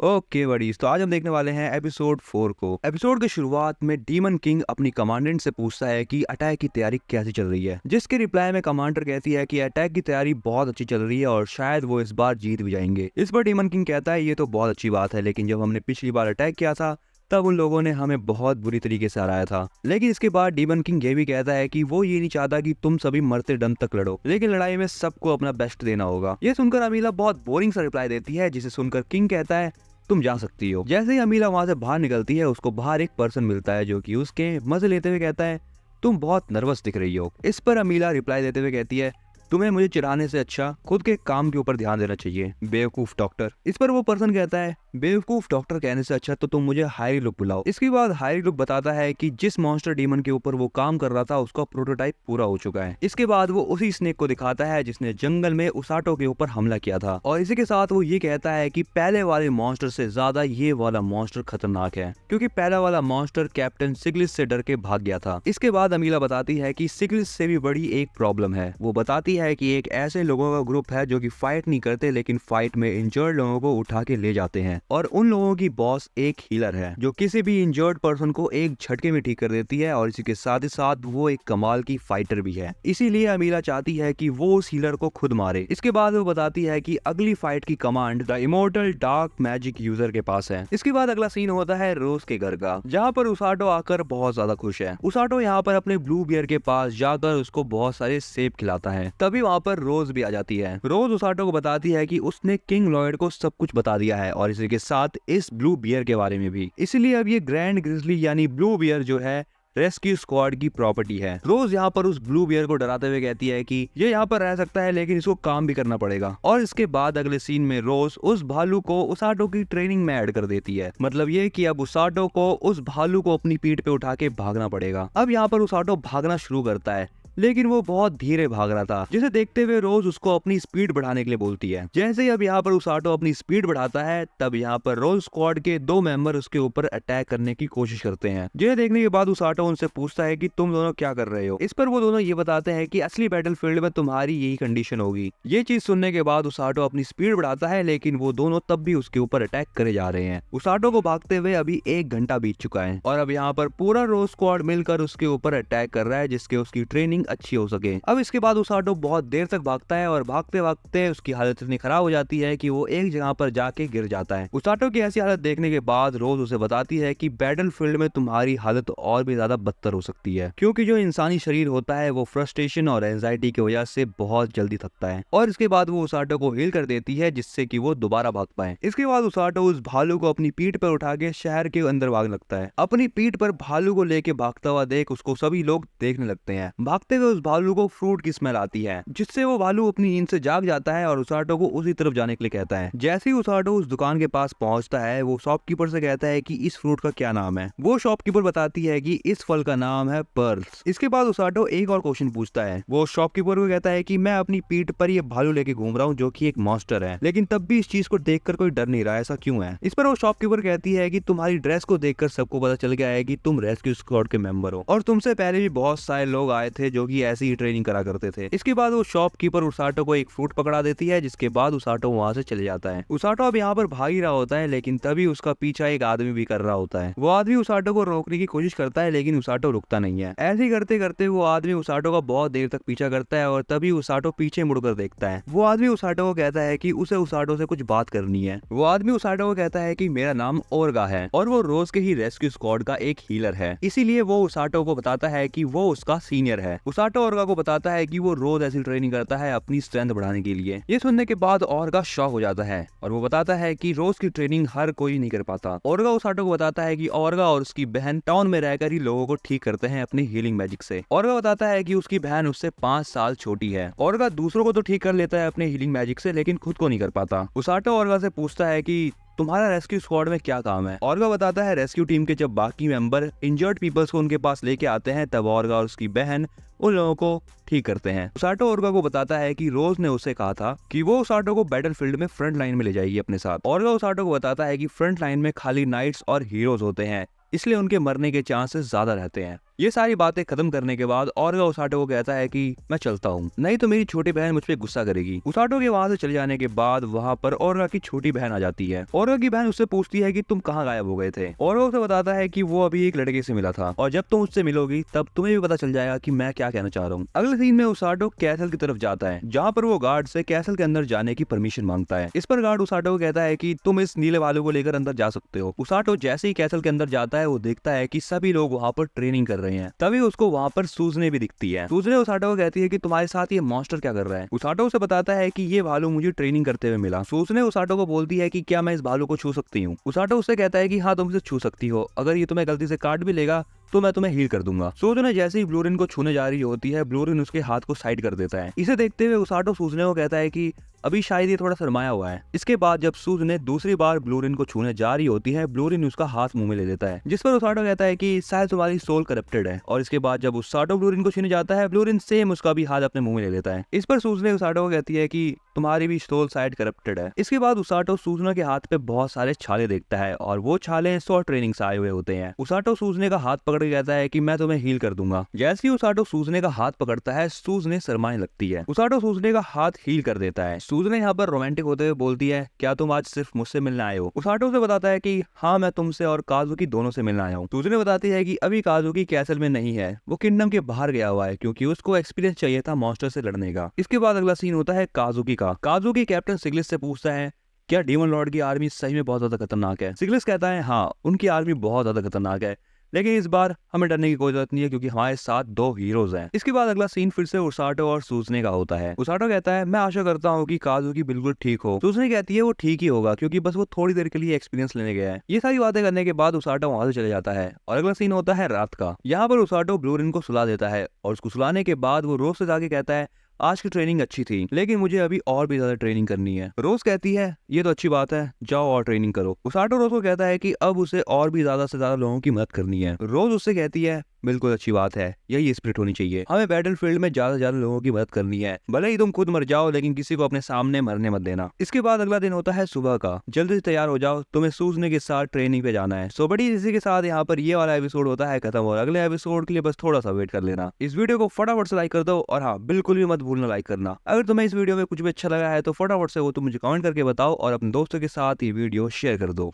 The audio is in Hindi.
ओके बडीज, तो आज हम देखने वाले हैं एपिसोड 4 को। एपिसोड की शुरुआत में डीमन किंग अपनी कमांडेंट से पूछता है कि अटैक की तैयारी कैसी चल रही है, जिसके रिप्लाई में कमांडर कहती है कि अटैक की तैयारी बहुत अच्छी चल रही है और शायद वो इस बार जीत भी जाएंगे। इस पर डीमन किंग कहता है ये तो बहुत अच्छी बात है, लेकिन जब हमने पिछली बार अटैक किया था तब उन लोगों ने हमें बहुत बुरी तरीके से हराया था। लेकिन इसके बाद डीमन किंग ये भी कहता है कि वो ये नहीं चाहता कि तुम सभी मरते दम तक लड़ो, लेकिन लड़ाई में सबको अपना बेस्ट देना होगा। ये सुनकर अमीला बहुत बोरिंग सा रिप्लाई देती है, जिसे सुनकर किंग कहता है तुम जा सकती हो। जैसे ही अमीला वहां से बाहर निकलती है, उसको बाहर एक पर्सन मिलता है जो कि उसके मजे लेते हुए कहता है तुम बहुत नर्वस दिख रही हो। इस पर अमीला रिप्लाई देते हुए कहती है तुम्हें मुझे चिढ़ाने से अच्छा खुद के काम के ऊपर ध्यान देना चाहिए, बेवकूफ डॉक्टर। इस पर वो पर्सन कहता है बेवकूफ डॉक्टर कहने से अच्छा तो तुम मुझे हायरी लुक बुलाओ। इसके बाद हायरी लुक बताता है कि जिस मॉन्स्टर डीमन के ऊपर वो काम कर रहा था उसका प्रोटोटाइप पूरा हो चुका है। इसके बाद वो उसी स्नेक को दिखाता है जिसने जंगल में उसाटो के ऊपर हमला किया था, और इसी के साथ वो ये कहता है कि पहले वाले मॉन्स्टर से ज्यादा ये वाला मॉन्स्टर खतरनाक है, क्योंकि पहला वाला मॉन्स्टर कैप्टन सिगलिस से डर के भाग गया था। इसके बाद अमीला बताती है कि सिगलिस से भी बड़ी एक प्रॉब्लम है। वो बताती है कि एक ऐसे लोगों का ग्रुप है जो कि फाइट नहीं करते, लेकिन फाइट में इंजर्ड लोगों को उठा के ले जाते हैं, और उन लोगों की बॉस एक हीलर है जो किसी भी इंजर्ड पर्सन को एक झटके में ठीक कर देती है, और इसी के साथ ही साथ वो एक कमाल की फाइटर भी है। इसीलिए अमीला चाहती है कि वो उस हीलर को खुद मारे। इसके बाद वो बताती है कि अगली फाइट की command the immortal dark magic user के पास है। इसके बाद अगला सीन होता है रोज के घर का, जहाँ पर उसाटो आकर बहुत ज्यादा खुश है। उसाटो यहाँ पर अपने ब्लू बियर के पास जाकर उसको बहुत सारे सेब खिलाता है। तभी वहाँ पर रोज भी आ जाती है। रोज उसाटो को बताती है कि उसने किंग लॉयड को सब कुछ बता दिया है, और इसी के साथ इस ब्लू बियर के बारे में भी। इसलिए अब ये ग्रैंड ग्रिजली यानी ब्लू बियर जो है रेस्क्यू स्क्वाड की प्रॉपर्टी है। रोज यहाँ पर उस ब्लू बियर को डराते हुए कहती है कि ये यहाँ पर रह सकता है, लेकिन इसको काम भी करना पड़ेगा। और इसके बाद अगले सीन में रोज उस भालू को उसाटो की ट्रेनिंग में ऐड कर देती है। मतलब ये कि अब उसाटो को उस भालू को अपनी पीठ पे उठा के भागना पड़ेगा। अब यहाँ पर उसाटो भागना शुरू करता है, लेकिन वो बहुत धीरे भाग रहा था, जिसे देखते हुए रोज उसको अपनी स्पीड बढ़ाने के लिए बोलती है। जैसे ही अब यहाँ पर उसाटो अपनी स्पीड बढ़ाता है, तब यहाँ पर रोज स्क्वाड के 2 मेंबर उसके ऊपर अटैक करने की कोशिश करते हैं। जिसे देखने के बाद उसाटो उनसे पूछता है कि तुम दोनों क्या कर रहे हो। इस पर वो दोनों ये बताते हैं कि असली बैटलफील्ड में तुम्हारी यही कंडीशन होगी। ये चीज सुनने के बाद उसाटो अपनी स्पीड बढ़ाता है, लेकिन वो दोनों तब भी उसके ऊपर अटैक करे जा रहे हैं। उसाटो को भागते हुए अभी 1 घंटा बीत चुका है, और अब यहाँ पर पूरा रोज स्क्वाड मिलकर उसके ऊपर अटैक कर रहा है, जिसके उसकी ट्रेनिंग अच्छी हो सके। अब इसके बाद उसाटो बहुत देर तक भागता है, और भागते भागते उसकी हालत इतनी खराब हो जाती है कि वो एक जगह पर जाके गिर जाता है। उसाटो की ऐसी हालत देखने के बाद रोज उसे बताती है कि बैटलफील्ड में तुम्हारी हालत और भी ज्यादा बदतर हो सकती है, क्योंकि जो इंसानी शरीर होता है वो फ्रस्ट्रेशन और एंजाइटी की वजह से बहुत जल्दी थकता है। और इसके बाद वो उसाटो को हील कर देती है, जिससे कि वो दोबारा भाग पाए। इसके बाद उसाटो उस भालू को अपनी पीठ पर उठा के शहर के अंदर भागने लगता है। अपनी पीठ पर भालू को लेके भागता हुआ देख उसको सभी लोग देखने लगते हैं। भागते हुए उस भालू को फ्रूट की स्मेल आती है, जिससे वो भालू अपनी नींद से जाग जाता है और उसाटो को उसी तरफ जाने के लिए कहता है। जैसे ही उसाटो उस दुकान के पास पहुंचता है, वो शॉपकीपर से कहता है कि इस फ्रूट का क्या नाम है। वो शॉपकीपर बताती है कि इस फल का नाम है पर्ल्स। इसके बाद उसाटो एक और क्वेश्चन पूछता है। वो शॉपकीपर को कहता है कि मैं अपनी पीठ पर ये भालू लेके घूम रहा हूँ जो कि एक मॉन्स्टर है, लेकिन तब भी इस चीज को देखकर कोई डर नहीं रहा, ऐसा क्यों है। इस पर वो शॉपकीपर कहती है कि तुम्हारी ड्रेस को देखकर सबको पता चल गया है कि तुम रेस्क्यू स्क्वाड के मेंबर हो, और तुमसे पहले भी बहुत सारे लोग आए थे जो कि ऐसी ही ट्रेनिंग करा करते थे। इसके बाद वो शॉपकीपर उसाटो को एक फ्रूट पकड़ा देती है, जिसके बाद उसाटो वहां से चले जाता है। उसाटो अब यहाँ पर भाग ही रहा होता है, लेकिन तभी उसका पीछा एक आदमी भी कर रहा होता है। वो आदमी उसाटो को रोकने की कोशिश करता है, लेकिन उसाटो रुकता नहीं है। ऐसे ही करते करते वो आदमी उसाटो का बहुत देर तक पीछा करता है, और तभी उसाटो पीछे मुड़कर देखता है। वो आदमी उसाटो को कहता है कि उसे उसाटो से कुछ बात करनी है। वो आदमी उसाटो को कहता है कि मेरा नाम ओरगा है, और वो रोज के ही रेस्क्यू स्क्वाड का एक हीलर है। इसीलिए वो उसाटो को बताता है कि वो उसका सीनियर है। उसाटो ओरगा को बताता है कि वो रोज ऐसी ट्रेनिंग करता है अपनी स्ट्रेंथ बढ़ाने के लिए। ये सुनने के बाद ओरगा शॉक हो जाता है, और वो बताता है कि रोज की ट्रेनिंग हर कोई नहीं कर पाता। ओरगा उसाटो को बताता है कि ओरगा और उसकी बहन टाउन में रहकर ही लोगों को ठीक करते हैं अपनी हीलिंग मैजिक से। ओरगा बताता है कि उसकी बहन उससे 5 साल छोटी है। ओरगा दूसरों को तो ठीक कर लेता है अपने हीलिंग मैजिक से, लेकिन खुद को नहीं कर पाता। उसाटो ओरगा से पूछता है कि तुम्हारा रेस्क्यू स्क्वाड में क्या काम है। ओरगा बताता है रेस्क्यू टीम के जब बाकी मेंबर इंजर्ड पीपल्स को उनके पास लेके आते हैं, तब ओरगा और उसकी बहन उन लोगों को ठीक करते हैं। उसाटो ओरगा को बताता है कि रोज ने उसे कहा था कि वो उसाटो को बैटलफील्ड में फ्रंट लाइन में ले जाएगी अपने साथ। ओरगा उसाटो को बताता है कि फ्रंट लाइन में खाली नाइट्स और हीरोज होते हैं, इसलिए उनके मरने के चांसेस ज्यादा रहते हैं। ये सारी बातें खत्म करने के बाद ओरगा उसाटो को कहता है कि मैं चलता हूँ, नहीं तो मेरी छोटी बहन मुझ पे गुस्सा करेगी। उसाटो के वहाँ से चले जाने के बाद वहाँ पर ओरगा की छोटी बहन आ जाती है। ओरगा की बहन उससे पूछती है कि तुम कहाँ गायब हो गए थे। ओरगा उसे बताता है कि वो अभी एक लड़के से मिला था और जब तुम उससे मिलोगी तब तुम्हें भी पता चल जाएगा कि मैं क्या कहना चाह रहा हूँ। अगले सीन में उसाटो कैसल की तरफ जाता है जहाँ पर वो गार्ड से कैसल के अंदर जाने की परमिशन मांगता है। इस पर गार्ड उसाटो को कहता है कि तुम इस नीले वालों को लेकर अंदर जा सकते हो। उसाटो जैसे ही कैसल के अंदर जाता है वो देखता है कि सभी लोग वहाँ पर ट्रेनिंग कर रहे हैं। तभी उसको वहाँ पर सूजने भी दिखती है। सूजने उसाटो को कहती है कि तुम्हारे साथ ये मॉन्स्टर क्या कर रहा है। उसाटो उसे बताता है कि ये भालू मुझे ट्रेनिंग करते हुए मिला। सूजने उसाटो को बोलती है कि क्या मैं इस भालू को छू सकती हूँ। उसाटो उससे कहता है कि हाँ तुम इसे छू सकती हो, अगर ये तुम्हें गलती से काट भी लेगा तो मैं तुम्हें हील कर दूंगा। सूजने जैसे ही ब्लूरिन को छूने जा रही होती है, ब्लूरिन उसके हाथ को साइड कर देता है। इसे देखते हुए उसाटो सूजने को कहता है कि अभी शायद ये थोड़ा शर्माया हुआ है। इसके बाद जब सूजने दूसरी बार ब्लूरिन को छूने जा रही होती है, ब्लूरिन उसका हाथ मुंह में ले लेता है, जिस पर उसाटो कहता है कि शायद तुम्हारी सोल करप्टेड है। और इसके बाद जब उसाटो ब्लूरिन को छूने जाता है, ब्लूरिन सेम उसका भी हाथ अपने मुंह में ले लेता है। इस पर सूजने उसाटो को कहती है कि तुम्हारी भी सोल साइड करप्टेड है। इसके बाद उसाटो सूजना के हाथ पे बहुत सारे छाले देखता है और वो छाले 100 ट्रेनिंग से आए हुए होते हैं। उसाटो सूजने का हाथ पकड़ के कहता है कि मैं तुम्हें हील कर दूंगा। जैसे ही उसाटो सूजने का हाथ पकड़ता है, सूजने शर्माने लगती है। उसाटो सूजने का हाथ हील कर देता है। सूजने यहाँ पर रोमांटिक होते हुए बोलती है, क्या तुम आज सिर्फ मुझसे मिलने आए हो। उसाटो उसे बताता है कि हाँ मैं तुमसे और काजुकी दोनों से मिलने आया हूँ। सूजने बताती है कि अभी काजुकी कैसल में नहीं है, वो किंगडम के बाहर गया हुआ है क्योंकि उसको एक्सपीरियंस चाहिए था मॉन्स्टर से लड़ने का। इसके बाद अगला सीन होता है काजुकी का। काजुकी कैप्टन सिग्लिस से पूछता है क्या डीमन लॉर्ड की आर्मी सही में बहुत ज्यादा खतरनाक है। सिग्लिस कहता है हाँ उनकी आर्मी बहुत ज्यादा खतरनाक है, लेकिन इस बार हमें डरने की कोई जरूरत नहीं है क्योंकि हमारे साथ 2 हीरोज हैं। इसके बाद अगला सीन फिर से उसाटो और सूजने का होता है। उसाटो कहता है मैं आशा करता हूँ कि काजुकी बिल्कुल ठीक हो। सूजने कहती है वो ठीक ही होगा क्योंकि बस वो थोड़ी देर के लिए एक्सपीरियंस लेने गया है। ये सारी बातें करने के बाद उसाटो वहां से चले जाता है और अगला सीन होता है रात का। यहाँ पर उसाटो ब्लूरिन को सुला देता है और उसको सुलाने के बाद वो रोज से जाके कहता है आज की ट्रेनिंग अच्छी थी लेकिन मुझे अभी और भी ज्यादा ट्रेनिंग करनी है। रोज कहती है ये तो अच्छी बात है, जाओ और ट्रेनिंग करो। उसाटो रोज को कहता है कि अब उसे और भी ज्यादा से ज्यादा लोगों की मदद करनी है। रोज उससे कहती है बिल्कुल अच्छी बात है, यही स्पिरिट होनी चाहिए, हमें बैटलफील्ड में ज्यादा से ज्यादा लोगों की मदद करनी है, भले ही तुम खुद मर जाओ लेकिन किसी को अपने सामने मरने मत देना। इसके बाद अगला दिन होता है सुबह का। जल्दी से तैयार हो जाओ, तुम्हें सूजने के साथ ट्रेनिंग पे जाना है। सो बड़ी इसी के साथ यहाँ पर ये वाला एपिसोड होता है खत्म और अगले एपिसोड के लिए बस थोड़ा सा वेट कर लेना। इस वीडियो को फटाफट से लाइक कर दो और हाँ बिल्कुल भी मत भूलना लाइक करना। अगर तुम्हें इस वीडियो में कुछ भी अच्छा लगा है तो फटाफट से वो तुम मुझे कमेंट करके बताओ और अपने दोस्तों के साथ ये वीडियो शेयर कर दो।